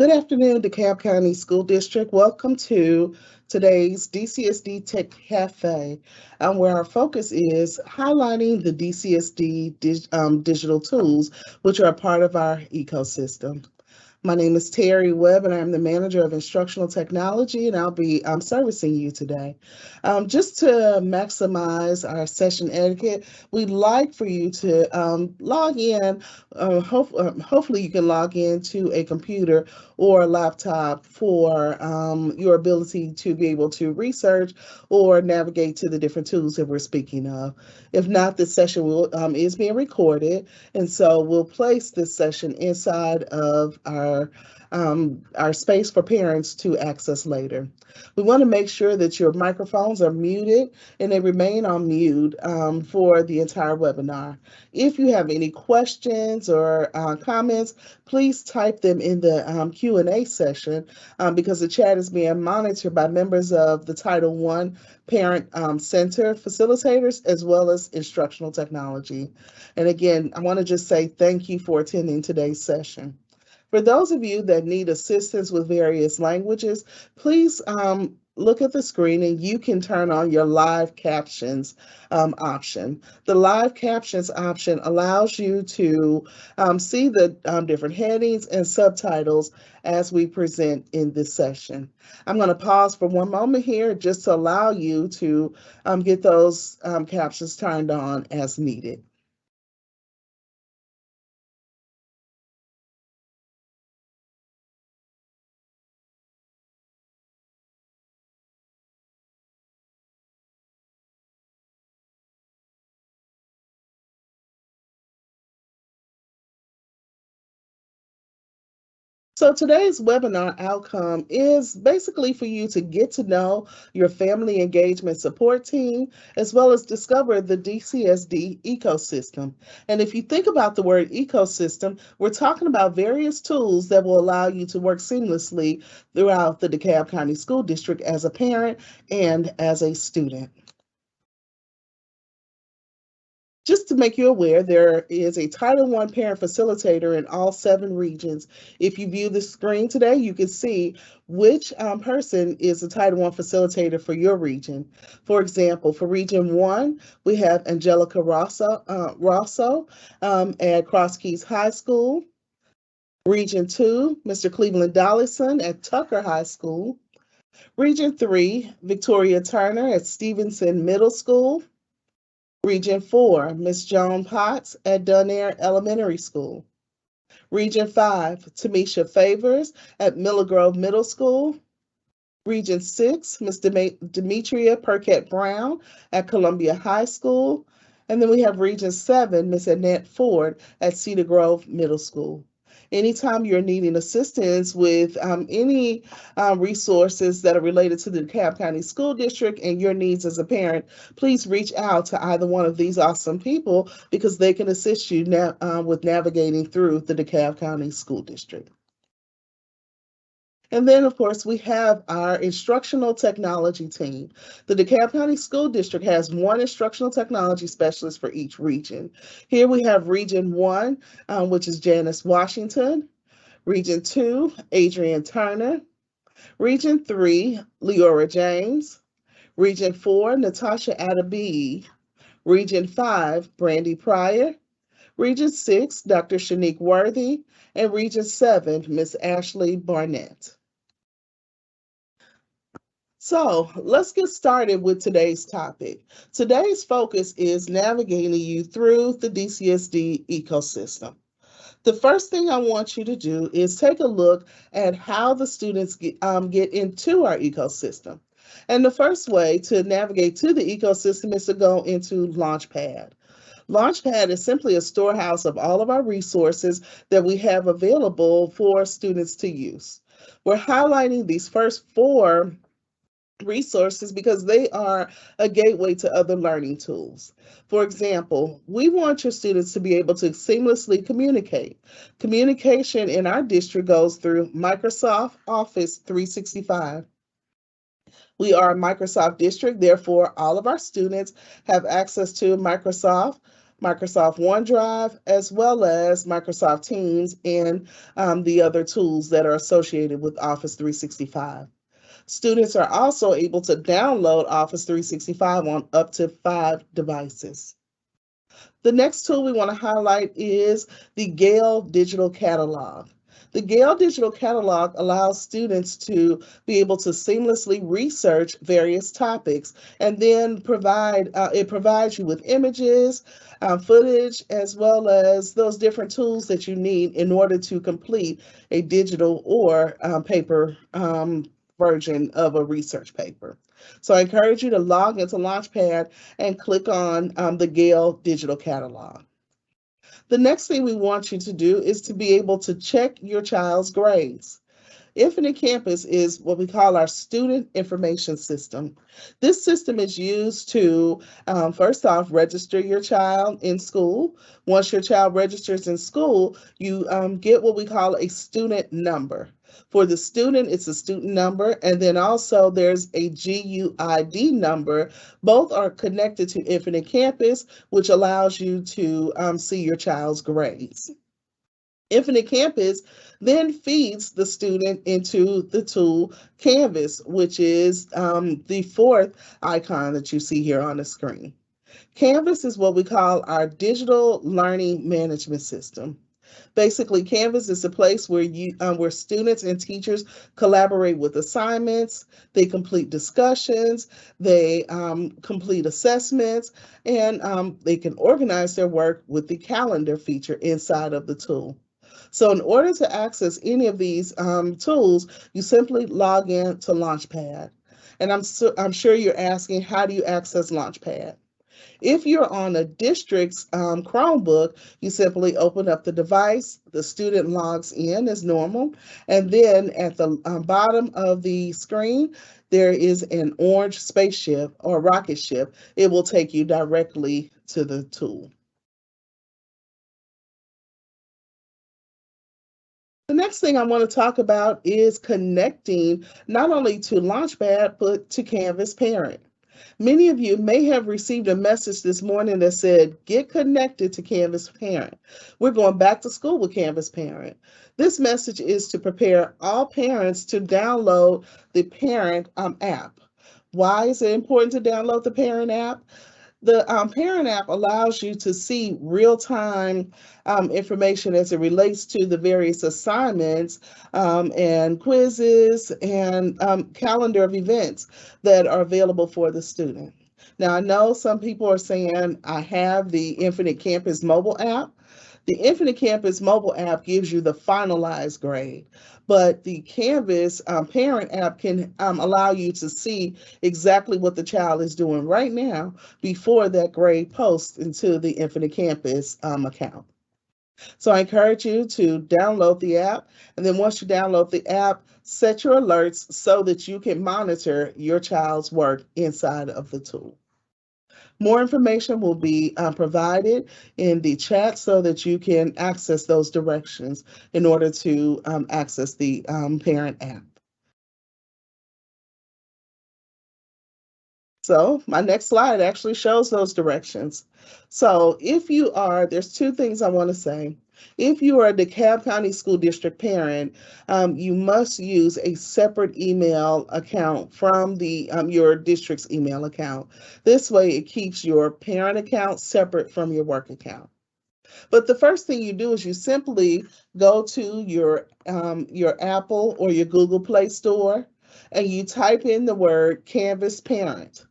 Good afternoon, DeKalb County School District. Welcome to today's DCSD Tech Cafe, where our focus is highlighting the DCSD digital tools, which are a part of our ecosystem. My name is Terry Webb, and I'm the manager of instructional technology, and I'll be servicing you today. Just to maximize our session etiquette, we'd like for you to log in. Hopefully, you can log in to a computer or a laptop for your ability to be able to research or navigate to the different tools that we're speaking of. If not, this session is being recorded, and so we'll place this session inside of our space for parents to access later. We want to make sure that your microphones are muted and they remain on mute for the entire webinar. If you have any questions or comments, please type them in the Q&A session because the chat is being monitored by members of the Title I Parent Center facilitators as well as instructional technology. And again, I want to just say thank you for attending today's session. For those of you that need assistance with various languages, please look at the screen and you can turn on your live captions option. The live captions option allows you to see the different headings and subtitles as we present in this session. I'm going to pause for one moment here just to allow you to get those captions turned on as needed. So today's webinar outcome is basically for you to get to know your family engagement support team, as well as discover the DCSD ecosystem. And if you think about the word ecosystem, we're talking about various tools that will allow you to work seamlessly throughout the DeKalb County School District as a parent and as a student. Just to make you aware, there is a Title I parent facilitator in all 7 regions. If you view the screen today, you can see which person is a Title I facilitator for your region. For example, for Region 1, we have Angelica Rosso at Cross Keys High School. Region 2, Mr. Cleveland Dollison at Tucker High School. Region 3, Victoria Turner at Stevenson Middle School. Region 4, Ms. Joan Potts at Dunair Elementary School. Region 5, Tamisha Favors at Miller Grove Middle School. Region 6, Ms. Demetria Perkett Brown at Columbia High School. And then we have Region 7, Ms. Annette Ford at Cedar Grove Middle School. Anytime you're needing assistance with any resources that are related to the DeKalb County School District and your needs as a parent, please reach out to either one of these awesome people because they can assist you with navigating through the DeKalb County School District. And then, of course, we have our instructional technology team. The DeKalb County School District has one instructional technology specialist for each region. Here we have Region 1, which is Janice Washington. Region 2, Adrian Turner. Region 3, Leora James. Region 4, Natasha Adabee. Region 5, Brandy Pryor. Region 6, Dr. Shanique Worthy. And Region 7, Ms. Ashley Barnett. So let's get started with today's topic. Today's focus is navigating you through the DCSD ecosystem. The first thing I want you to do is take a look at how the students get into our ecosystem. And the first way to navigate to the ecosystem is to go into Launchpad. Launchpad is simply a storehouse of all of our resources that we have available for students to use. We're highlighting these first 4 resources because they are a gateway to other learning tools. For example, we want your students to be able to seamlessly communicate. Communication in our district goes through Microsoft Office 365. We are a Microsoft district, therefore all of our students have access to Microsoft Microsoft OneDrive, as well as Microsoft Teams and the other tools that are associated with Office 365. Students are also able to download Office 365 on up to 5 devices. The next tool we want to highlight is the Gale Digital Catalog. The Gale Digital Catalog allows students to be able to seamlessly research various topics and then it provides you with images, footage, as well as those different tools that you need in order to complete a digital or paper version of a research paper. So I encourage you to log into Launchpad and click on the Gale Digital Catalog. The next thing we want you to do is to be able to check your child's grades. Infinite Campus is what we call our student information system. This system is used to, first off, register your child in school. Once your child registers in school, you get what we call a student number. For the student, it's a student number, and then also there's a GUID number. Both are connected to Infinite Campus, which allows you to see your child's grades. Infinite Campus then feeds the student into the tool Canvas, which is the fourth icon that you see here on the screen. Canvas is what we call our digital learning management system. Basically, Canvas is a place where students and teachers collaborate with assignments, they complete discussions, they complete assessments, and they can organize their work with the calendar feature inside of the tool. So in order to access any of these tools, you simply log in to Launchpad. And I'm sure you're asking, how do you access Launchpad? If you're on a district's Chromebook, you simply open up the device, the student logs in as normal, and then at the bottom of the screen, there is an orange spaceship or rocket ship. It will take you directly to the tool. The next thing I want to talk about is connecting not only to Launchpad, but to Canvas Parent. Many of you may have received a message this morning that said, get connected to Canvas Parent. We're going back to school with Canvas Parent. This message is to prepare all parents to download the Parent app. Why is it important to download the Parent app? The Parent app allows you to see real-time information as it relates to the various assignments and quizzes and calendar of events that are available for the student. Now, I know some people are saying, I have the Infinite Campus mobile app. The Infinite Campus mobile app gives you the finalized grade, but the Canvas parent app can allow you to see exactly what the child is doing right now before that grade posts into the Infinite Campus account. So I encourage you to download the app, and then once you download the app, set your alerts so that you can monitor your child's work inside of the tool. More information will be provided in the chat so that you can access those directions in order to access the parent app. So my next slide actually shows those directions. So there's two things I want to say. If you are a DeKalb County School District parent, you must use a separate email account from your district's email account. This way it keeps your parent account separate from your work account. But the first thing you do is you simply go to your Apple or your Google Play Store and you type in the word Canvas Parent.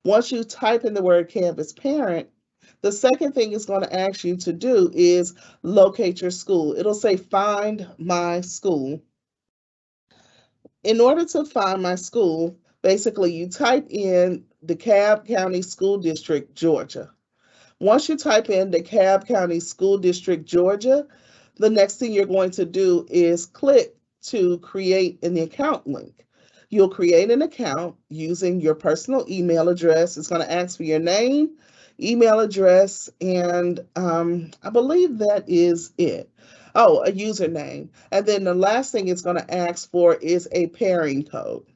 Once you type in the word Canvas Parent, the second thing it's going to ask you to do is locate your school. It'll say find my school. In order to find my school, basically you type in DeKalb County School District, Georgia. Once you type in DeKalb County School District, Georgia, the next thing you're going to do is click to create an account link. You'll create an account using your personal email address. It's going to ask for your name, email address, and I believe that is it. Oh, a username. And then the last thing it's going to ask for is a pairing code.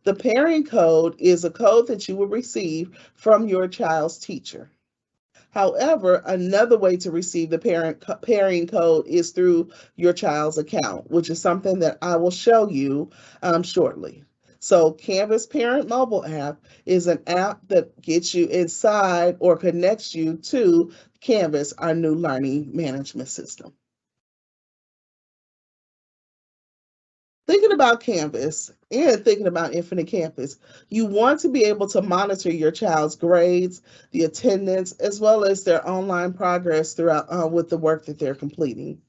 The pairing code is a code that you will receive from your child's teacher. However, another way to receive the pairing code is through your child's account, which is something that I will show you shortly. So Canvas Parent Mobile App is an app that gets you inside or connects you to Canvas, our new learning management system. Thinking about Canvas and thinking about Infinite Campus, you want to be able to monitor your child's grades, the attendance, as well as their online progress throughout with the work that they're completing.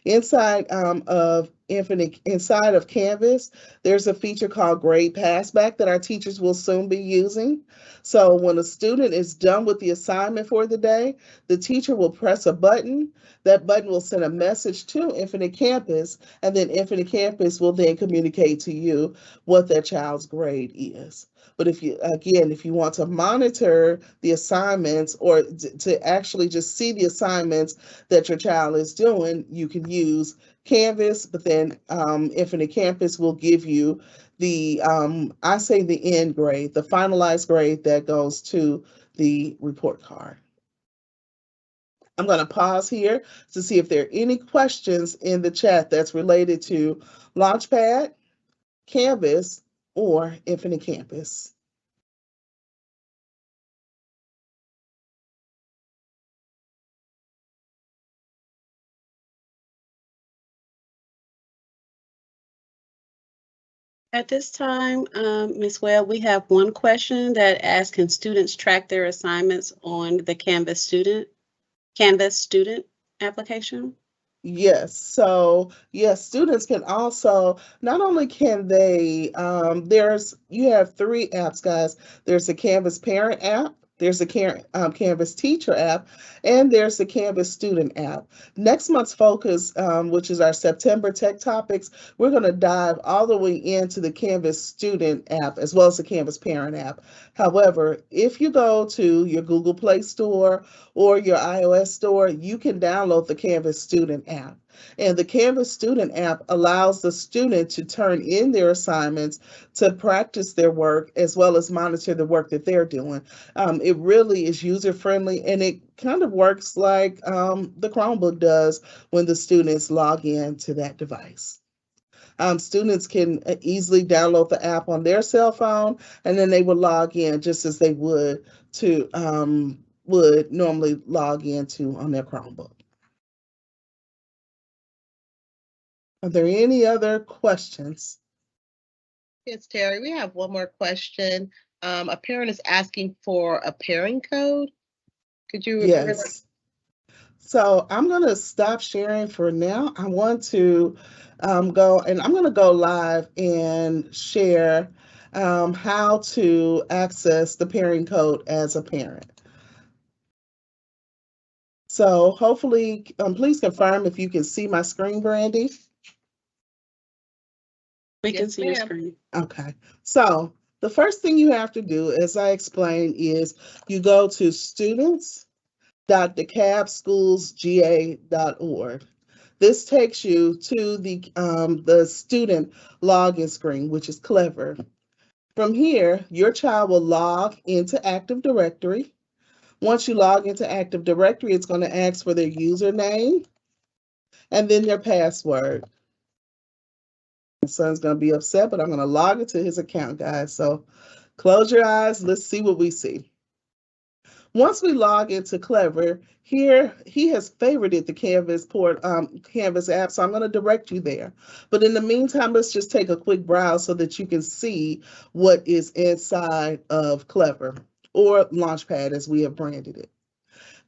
Inside of Canvas, there's a feature called Grade Passback that our teachers will soon be using. So when a student is done with the assignment for the day, the teacher will press a button. That button will send a message to Infinite Campus, and then Infinite Campus will then communicate to you what their child's grade is. But if you want to monitor the assignments or to actually just see the assignments that your child is doing, you can use Canvas, but then Infinite Campus will give you I say the end grade, the finalized grade that goes to the report card. I'm going to pause here to see if there are any questions in the chat that's related to Launchpad, Canvas, or Infinite Campus. At this time, Ms. Webb, we have one question that asks, can students track their assignments on the Canvas student application? Yes. So yes, students can also not only can they you have three apps, guys. There's the Canvas parent app, there's the Canvas teacher app, and there's the Canvas student app. Next month's focus, which is our September Tech Topics, we're going to dive all the way into the Canvas student app as well as the Canvas parent app. However, if you go to your Google Play Store or your iOS store, you can download the Canvas Student app. And the Canvas Student app allows the student to turn in their assignments, to practice their work, as well as monitor the work that they're doing. It really is user friendly, and it kind of works like the Chromebook does when the students log in to that device. Students can easily download the app on their cell phone, and then they will log in just as they would normally log into on their Chromebook. Are there any other questions? Yes, Terry, we have one more question. A parent is asking for a pairing code. Could you repeat that? Yes. So I'm going to stop sharing for now. I want to I'm going to go live and share how to access the pairing code as a parent. So hopefully, please confirm if you can see my screen, Brandy. We can see your screen. Okay. So the first thing you have to do, as I explained, is you go to students.dekalbschools.ga.org. This takes you to the student login screen, which is clever. From here, your child will log into Active Directory. Once you log into Active Directory, it's going to ask for their username and then their password. My son's going to be upset, but I'm going to log into his account, guys. So close your eyes. Let's see what we see. Once we log into Clever, here he has favorited the Canvas app, so I'm going to direct you there. But in the meantime, let's just take a quick browse so that you can see what is inside of Clever, or Launchpad as we have branded it.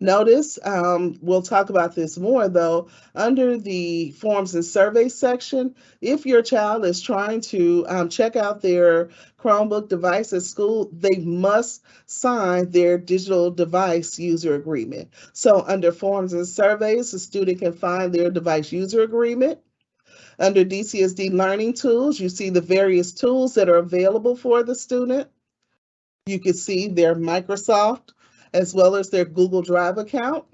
Notice, we'll talk about this more though, under the forms and surveys section, if your child is trying to check out their Chromebook device at school, they must sign their digital device user agreement. So under forms and surveys, the student can find their device user agreement. Under DCSD learning tools, you see the various tools that are available for the student. You can see their Microsoft as well as their Google Drive account.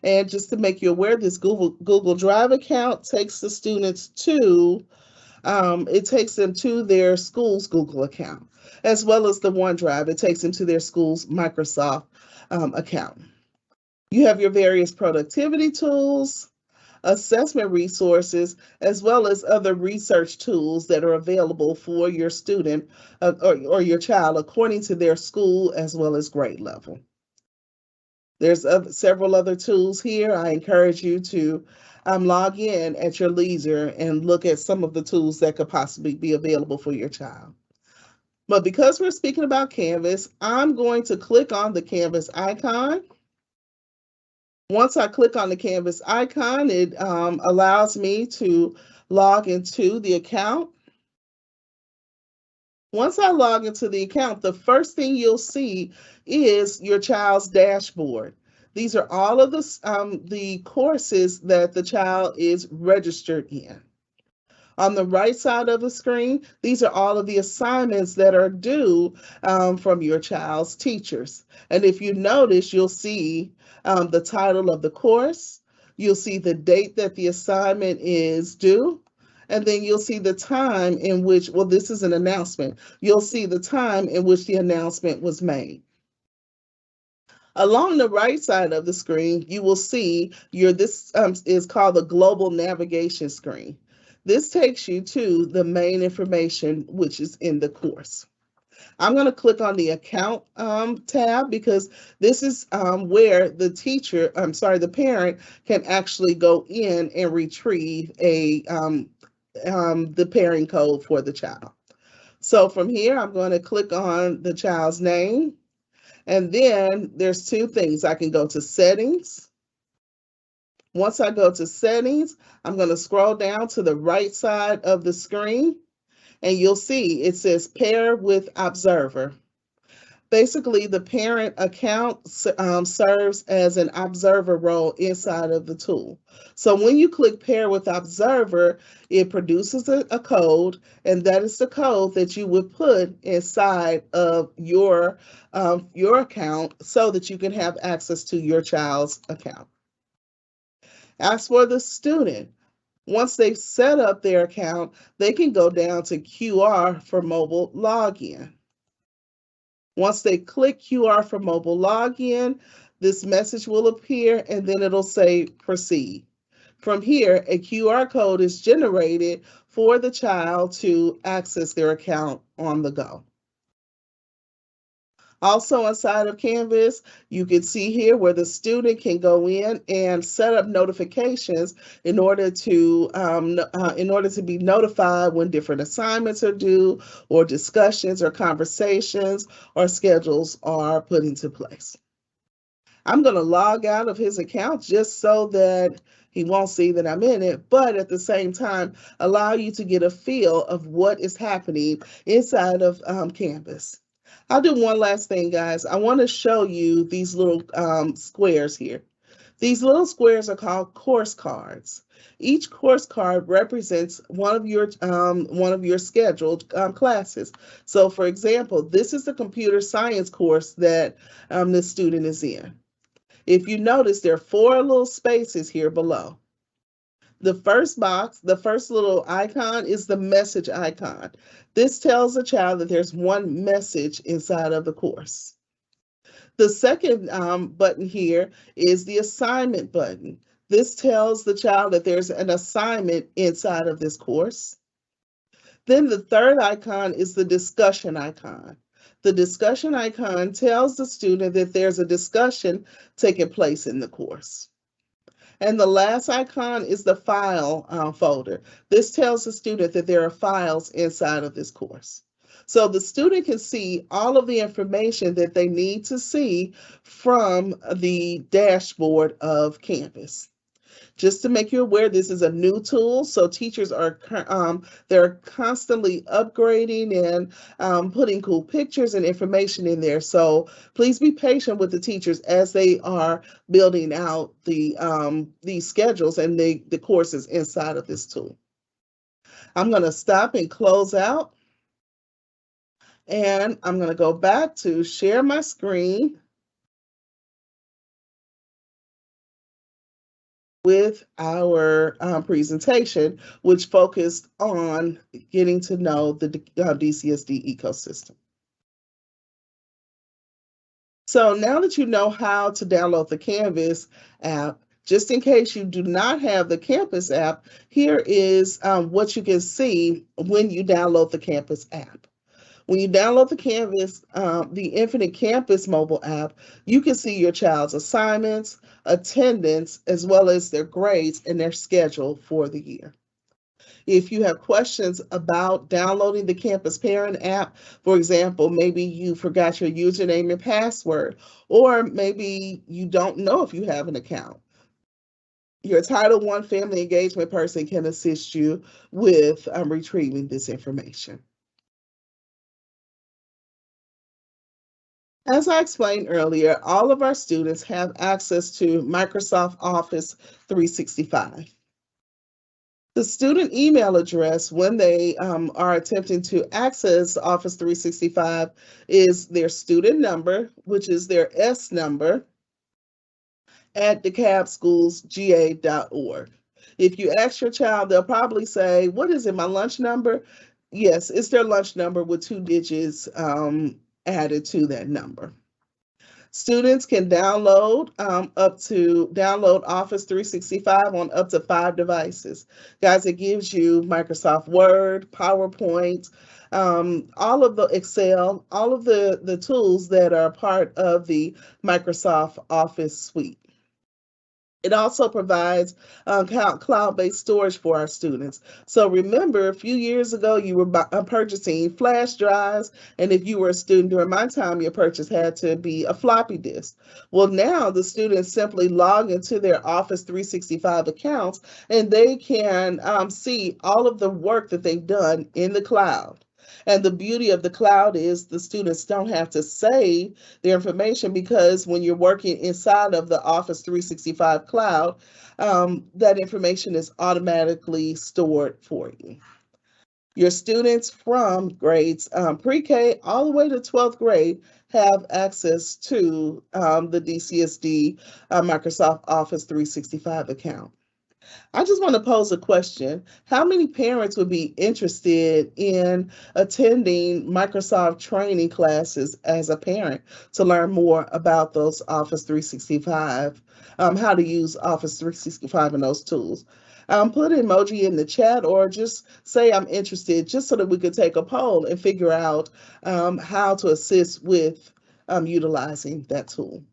And just to make you aware, this Google Drive account takes the students to their school's Google account, as well as the OneDrive. It takes them to their school's Microsoft account. You have your various productivity tools, assessment resources, as well as other research tools that are available for your student or your child according to their school as well as grade level. There's several other tools here. I encourage you to log in at your leisure and look at some of the tools that could possibly be available for your child. But because we're speaking about Canvas, I'm going to click on the Canvas icon. Once I click on the Canvas icon, it allows me to log into the account. Once I log into the account, the first thing you'll see is your child's dashboard. These are all of the courses that the child is registered in. On the right side of the screen, these are all of the assignments that are due from your child's teachers. And if you notice, you'll see the title of the course, you'll see the date that the assignment is due, and then you'll see the time in which, well, this is an announcement. You'll see the time in which the announcement was made. Along the right side of the screen, you will see this is called the global navigation screen. This takes you to the main information, which is in the course. I'm going to click on the account tab because this is where the parent can actually go in and retrieve the pairing code for the child. So from here, I'm going to click on the child's name. And then there's two things. I can go to settings. Once I go to settings, I'm going to scroll down to the right side of the screen, and you'll see it says pair with observer. Basically, the parent account serves as an observer role inside of the tool. So when you click pair with observer, it produces a code, and that is the code that you would put inside of your account so that you can have access to your child's account. As for the student, once they've set up their account, they can go down to QR for mobile login. Once they click QR for mobile login, this message will appear and then it'll say proceed. From here, a QR code is generated for the child to access their account on the go. Also inside of Canvas, you can see here where the student can go in and set up notifications in order to be notified when different assignments are due, or discussions or conversations or schedules are put into place. I'm going to log out of his account just so that he won't see that I'm in it, but at the same time, allow you to get a feel of what is happening inside of Canvas. I'll do one last thing, guys. I want to show you these little squares here. These little squares are called course cards. Each course card represents one of your scheduled classes. So, for example, this is the computer science course that this student is in. If you notice, there are 4 little spaces here below. The first box, the first little icon, is the message icon. This tells the child that there's one message inside of the course. The second button here is the assignment button. This tells the child that there's an assignment inside of this course. Then the third icon is the discussion icon. The discussion icon tells the student that there's a discussion taking place in the course. And the last icon is the file folder. This tells the student that there are files inside of this course. So the student can see all of the information that they need to see from the dashboard of Canvas. Just to make you aware, this is a new tool, so teachers are they're constantly upgrading and putting cool pictures and information in there. So please be patient with the teachers as they are building out the schedules and the courses inside of this tool. I'm going to stop and close out, and I'm going to go back to share my screen with our presentation, which focused on getting to know the DCSD ecosystem. So now that you know how to download the Canvas app, just in case you do not have the Campus app, here is what you can see when you download the Campus app. When you download the Infinite Campus mobile app, you can see your child's assignments, attendance, as well as their grades and their schedule for the year. If you have questions about downloading the Campus Parent app, for example, maybe you forgot your username and password, or maybe you don't know if you have an account, your Title I family engagement person can assist you with retrieving this information. As I explained earlier, all of our students have access to Microsoft Office 365. The student email address when they are attempting to access Office 365 is their student number, which is their S number, at decabschoolsga.org. If you ask your child, they'll probably say, "What is it, my lunch number?" Yes, it's their lunch number with 2 digits added to that number. Students can download Office 365 on up to 5 devices. Guys, it gives you Microsoft Word, PowerPoint, all of the Excel, all of the tools that are part of the Microsoft Office suite. It also provides cloud-based storage for our students. So remember, a few years ago, you were purchasing flash drives, and if you were a student during my time, your purchase had to be a floppy disk. Well, now the students simply log into their Office 365 accounts, and they can see all of the work that they've done in the cloud. And the beauty of the cloud is the students don't have to save their information, because when you're working inside of the Office 365 cloud, that information is automatically stored for you. Your students from grades pre-K all the way to 12th grade have access to the DCSD Microsoft Office 365 account. I just want to pose a question. How many parents would be interested in attending Microsoft training classes as a parent to learn more about those Office 365, how to use Office 365 and those tools? Put an emoji in the chat, or just say I'm interested, just so that we could take a poll and figure out how to assist with utilizing that tool.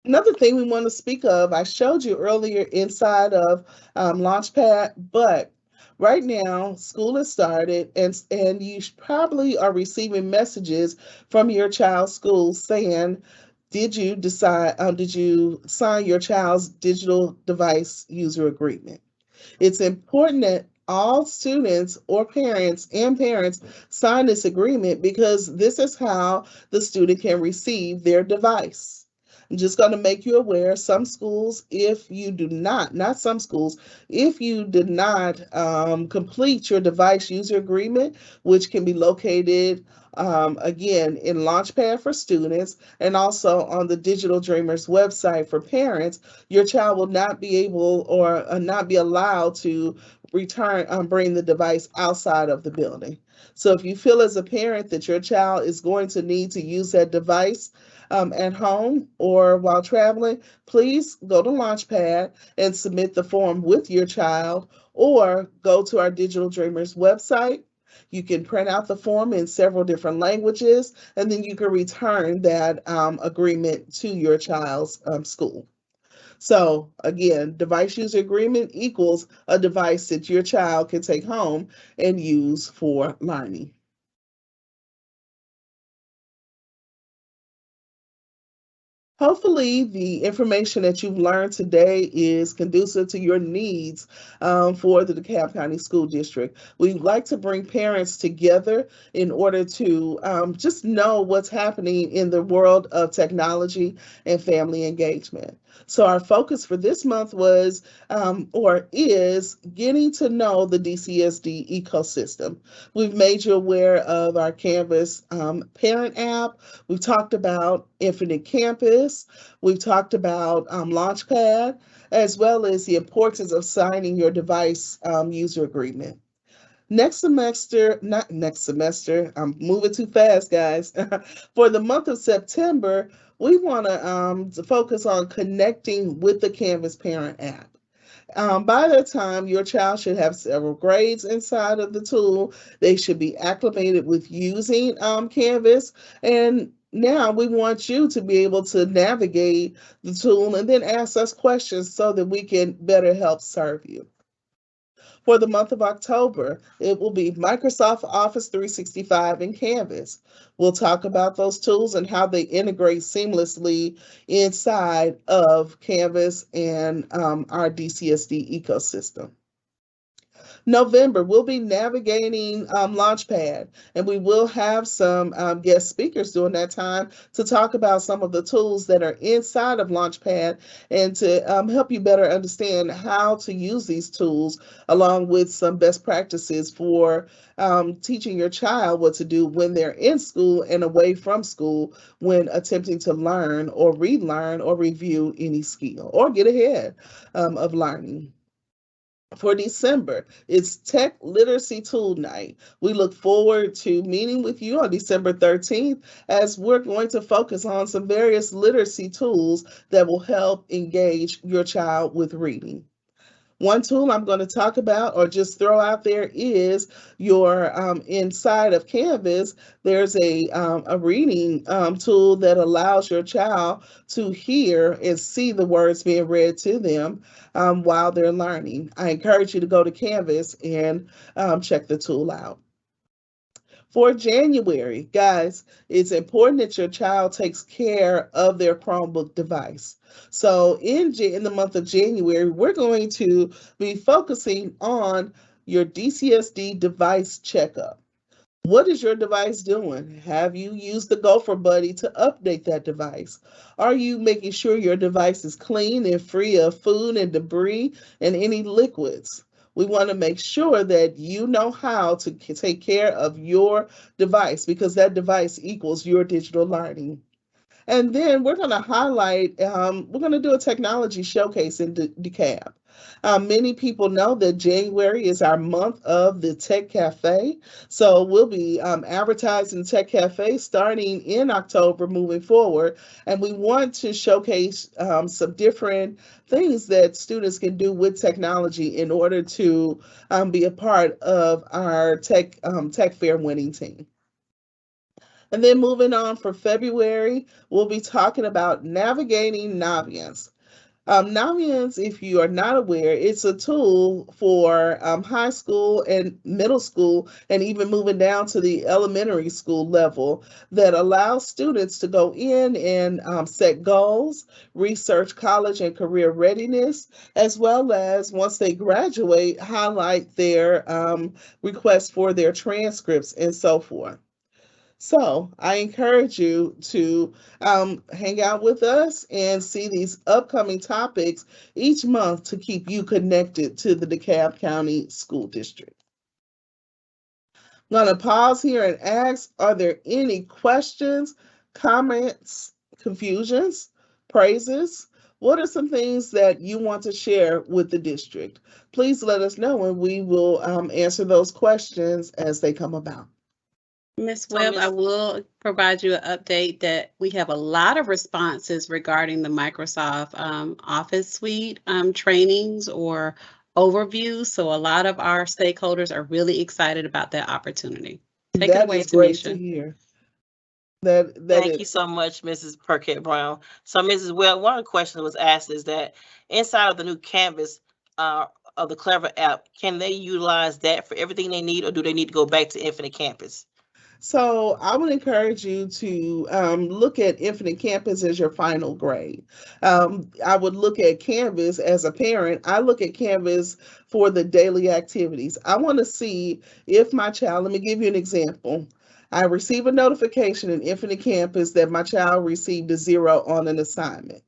Another thing we want to speak of, I showed you earlier inside of Launchpad, but right now school has started, and you probably are receiving messages from your child's school saying, did you sign your child's digital device user agreement? It's important that all students or parents sign this agreement, because this is how the student can receive their device. I'm just going to make you aware, some schools, if you do not some schools, if you did not complete your device user agreement, which can be located again in Launchpad for students, and also on the Digital Dreamers website for parents, your child will not be able, or not be allowed to bring the device outside of the building. So if you feel as a parent that your child is going to need to use that device at home or while traveling, please go to Launchpad and submit the form with your child, or go to our Digital Dreamers website. You can print out the form in several different languages, and then you can return that agreement to your child's school. So again, device user agreement equals a device that your child can take home and use for learning. Hopefully, the information that you've learned today is conducive to your needs for the DeKalb County School District. We'd like to bring parents together in order to just know what's happening in the world of technology and family engagement. So our focus for this month was, or is, getting to know the DCSD ecosystem. We've made you aware of our Canvas parent app. We've talked about Infinite Campus. We've talked about Launchpad, as well as the importance of signing your device user agreement. Not next semester, I'm moving too fast, guys. For the month of September, we want to focus on connecting with the Canvas Parent app. By that time, your child should have several grades inside of the tool. They should be acclimated with using Canvas. And now we want you to be able to navigate the tool and then ask us questions so that we can better help serve you. For the month of October, it will be Microsoft Office 365 and Canvas. We'll talk about those tools and how they integrate seamlessly inside of Canvas and our DCSD ecosystem. November, we'll be navigating Launchpad, and we will have some guest speakers during that time to talk about some of the tools that are inside of Launchpad and to help you better understand how to use these tools, along with some best practices for teaching your child what to do when they're in school and away from school when attempting to learn or relearn or review any skill or get ahead of learning. For December, it's Tech Literacy Tool Night. We look forward to meeting with you on December 13th as we're going to focus on some various literacy tools that will help engage your child with reading. One tool I'm going to talk about or just throw out there is your inside of Canvas, there's a reading tool that allows your child to hear and see the words being read to them while they're learning. I encourage you to go to Canvas and check the tool out. For January, guys, it's important that your child takes care of their Chromebook device. So in the month of January, we're going to be focusing on your DCSD device checkup. What is your device doing? Have you used the Gopher Buddy to update that device? Are you making sure your device is clean and free of food and debris and any liquids? We want to make sure that you know how to take care of your device because that device equals your digital learning. And then we're going to highlight, we're going to do a technology showcase in DeKalb. Many people know that January is our month of the Tech Cafe. So we'll be advertising Tech Cafe starting in October moving forward. And we want to showcase some different things that students can do with technology in order to be a part of our Tech Fair winning team. And then moving on for February, we'll be talking about navigating Naviance. Naviance, if you are not aware, it's a tool for high school and middle school, and even moving down to the elementary school level that allows students to go in and set goals, research college and career readiness, as well as once they graduate, highlight their requests for their transcripts and so forth. So I encourage you to hang out with us and see these upcoming topics each month to keep you connected to the DeKalb County School District. I'm going to pause here and ask, are there any questions, comments, confusions, praises? What are some things that you want to share with the district? Please let us know and we will answer those questions as they come about. Ms. Webb, I will provide you an update that we have a lot of responses regarding the Microsoft Office Suite trainings or overviews. So a lot of our stakeholders are really excited about that opportunity. Take it away, That is great Tamisha. to hear. Thank you so much, Mrs. Perkett Brown. So, Mrs. Webb, one of the questions that was asked is that inside of the new Canvas of the Clever app, can they utilize that for everything they need, or do they need to go back to Infinite Campus? So I would encourage you to look at Infinite Campus as your final grade. I would look at Canvas as a parent. I look at Canvas for the daily activities. I want to see if my child, let me give you an example. I receive a notification in Infinite Campus that my child received a 0 on an assignment.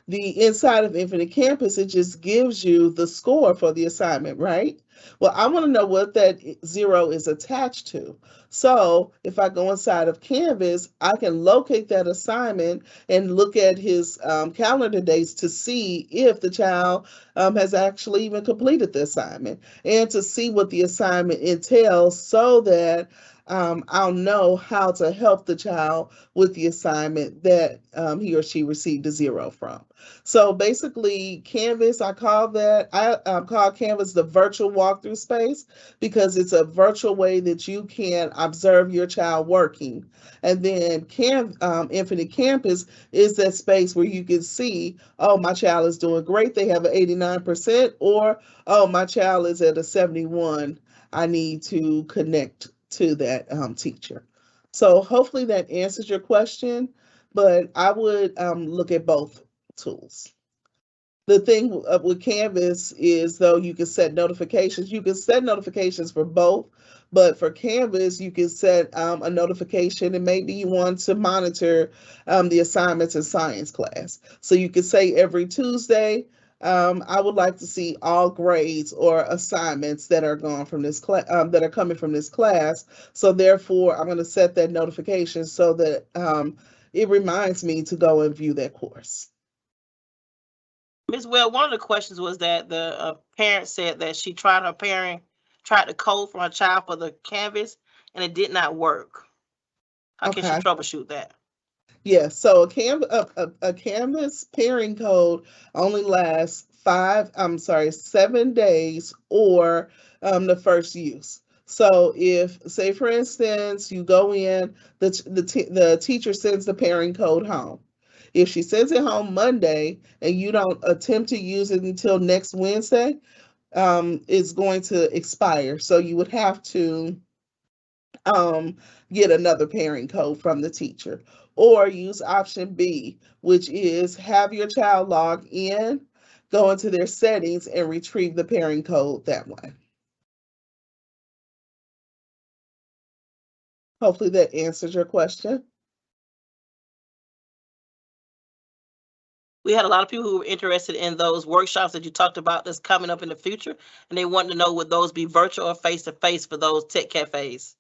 The inside of Infinite Campus, it just gives you the score for the assignment, right? Well, I want to know what that 0 is attached to. So if I go inside of Canvas, I can locate that assignment and look at his calendar dates to see if the child has actually even completed the assignment, and to see what the assignment entails, so that I'll know how to help the child with the assignment that he or she received a 0 from. So basically, Canvas, I call Canvas the virtual walkthrough space, because it's a virtual way that you can observe your child working. And then Infinite Campus is that space where you can see, oh, my child is doing great, they have an 89%, or, oh, my child is at a 71. I need to connect to that teacher. So hopefully that answers your question, but I would look at both tools. The thing with Canvas is, though, you can set notifications. You can set notifications for both, but for Canvas, you can set a notification, and maybe you want to monitor the assignments in science class. So you can say every Tuesday, I would like to see all grades or assignments that are gone from this class, that are coming from this class. So therefore, I'm going to set that notification so that it reminds me to go and view that course. Ms. Well, one of the questions was that the parent said that she tried the code for her child for the Canvas, and it did not work. How can she troubleshoot that? Yeah, so a Canvas pairing code only lasts 7 days, or the first use. So if, say for instance, you go in, the teacher sends the pairing code home. If she sends it home Monday and you don't attempt to use it until next Wednesday, it's going to expire. So you would have to get another pairing code from the teacher, or use option B, which is have your child log in, go into their settings, and retrieve the pairing code that way. Hopefully that answers your question. We had a lot of people who were interested in those workshops that you talked about that's coming up in the future, and they wanted to know, would those be virtual or face-to-face for those tech cafes?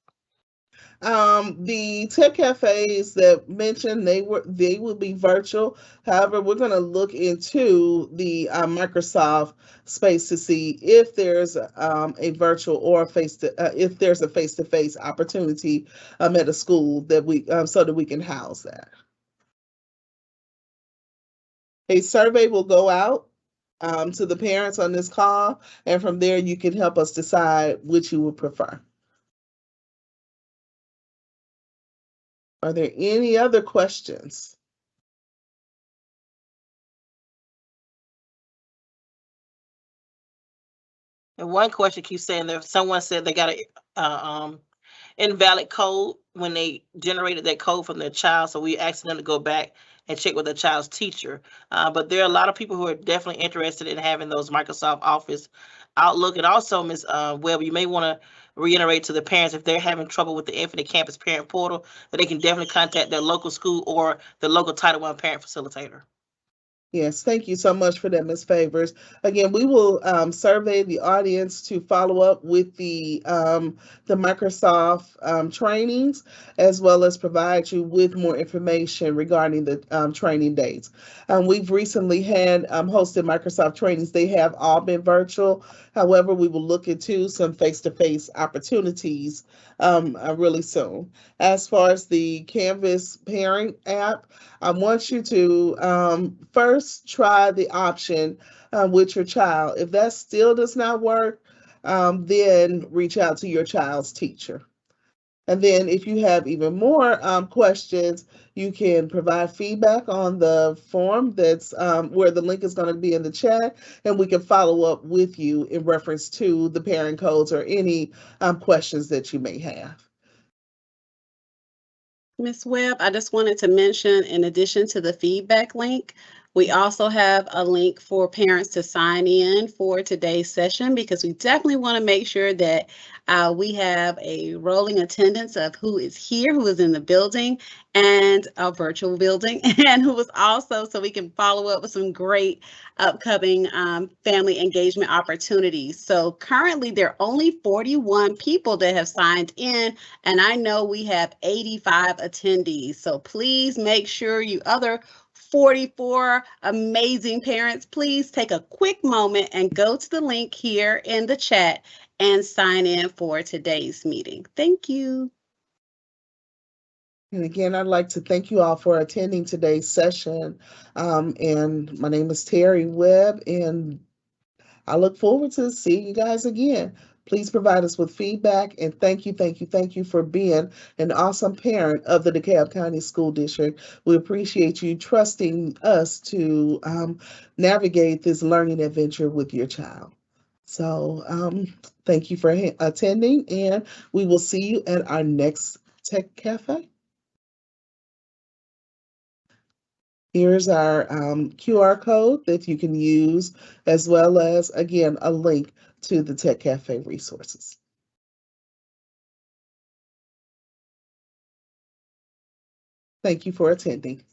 The tech cafes that mentioned, they will be virtual. However, we're going to look into the Microsoft space to see if there's a virtual or if there's a face-to-face opportunity at a school that we so that we can house that. A survey will go out to the parents on this call, and from there you can help us decide which you would prefer. Are there any other questions? And one question keeps saying that someone said they got a invalid code when they generated that code from their child. So we asked them to go back and check with the child's teacher. But there are a lot of people who are definitely interested in having those Microsoft Office Outlook. And also, Ms. Webb, you may want to reiterate to the parents, if they're having trouble with the Infinite Campus Parent Portal, that they can definitely contact their local school or the local Title I parent facilitator. Yes, thank you so much for that, Ms. Favors. Again, we will survey the audience to follow up with the Microsoft trainings, as well as provide you with more information regarding the training dates. We've recently had hosted Microsoft trainings. They have all been virtual. However, we will look into some face-to-face opportunities really soon. As far as the Canvas pairing app, I want you to first try the option with your child. If that still does not work, then reach out to your child's teacher. And then if you have even more questions, you can provide feedback on the form that's where the link is going to be in the chat, and we can follow up with you in reference to the parent codes or any questions that you may have. Ms. Webb, I just wanted to mention, in addition to the feedback link, We also have a link for parents to sign in for today's session, because we definitely want to make sure that we have a rolling attendance of who is here, who is in the building, and a virtual building, and who is also, so we can follow up with some great upcoming family engagement opportunities. So currently there are only 41 people that have signed in, and I know we have 85 attendees. So please make sure you other 44 amazing parents, please take a quick moment and go to the link here in the chat and sign in for today's meeting. Thank you. And again, I'd like to thank you all for attending today's session. And my name is Terry Webb, and I look forward to seeing you guys again. Please provide us with feedback, and thank you for being an awesome parent of the DeKalb County School District. We appreciate you trusting us to navigate this learning adventure with your child. So thank you for attending, and we will see you at our next Tech Cafe. Here's our QR code that you can use, as well as, again, a link to the Tech Cafe resources. Thank you for attending.